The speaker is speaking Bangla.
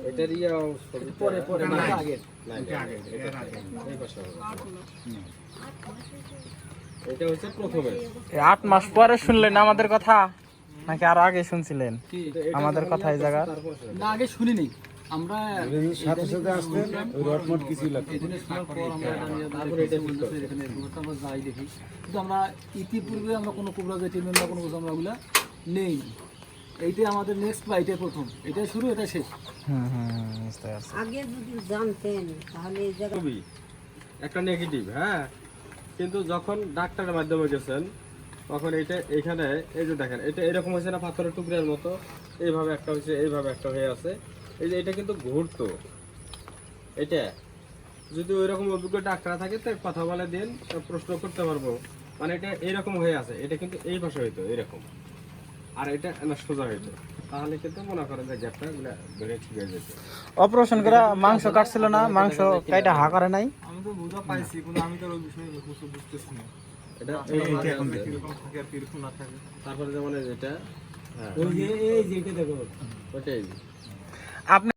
এটার ইয়া পরে পরে না, না না, আগে না, এটা আগে, এই পাশে হবে। এটা হচ্ছে প্রথমে। 8 মাস পরে শুনলেন আমাদের কথা নাকি আরো আগে শুনছিলেন কি এটা আমাদের যখন কথা এই ইয়া জায়গা? করছে, তারপর শুনে। না আগে শুনিনি আমরা সাথে সাথে আসলেন ওই রটমট কিছুই লাগবে এখানে শোনার পর আমরা তারপরে এটা ঠিক বলতেছি এখানে ঘুরতে আমরা যাই দেখি কিন্তু আমরা ইতিপূর্বে আমরা কোনো কুবরাজের টিমের বা কোনো কিছু আমরা ওগুলা নেই এইটাই আমাদের নেক্সট বা এটাই প্রথম এটাই শুরু এটা শেষ বুঝতে পারছি। আগে যদি জানতেন তাহলে এই জায়গা খুবই একটা নেগেটিভ, হ্যাঁ, কিন্তু যখন ডাক্তারের মাধ্যমে গেছেন তখন এটা এখানে এই যে দেখেন এটা এরকম হয়েছে না পাথরের টুকরার মতো, এইভাবে একটা হয়েছে, এইভাবে একটা হয়ে আছে, এই যে এটা কিন্তু ঘুরতো। এটা যদি ওই রকম অভিজ্ঞ ডাক্তার থাকে তো কথা বলে দিন, প্রশ্ন করতে পারবো, মানে এটা এইরকম হয়ে আছে, এটা কিন্তু এই পাশে হইতো এরকম, আর এটা না সোজা হইতো, তাহলে কিন্তু মনে করেন যে গ্যাপটা ধরে ঠিক হয়ে যেত। অপারেশন করে মাংস কাটছিল না, মাংস কাইটা হা করে নাই। আমি তো বুঝা পাইছি কিন্তু আমি তো ওই বিষয়ে কিছু বুঝতেছি না এটা এখন দেখি এরকম থাকে আর কি এরকম না থাকে তারপরে যেমন যেটা, হ্যাঁ এই যে এটা দেখো ওটাই। আপনি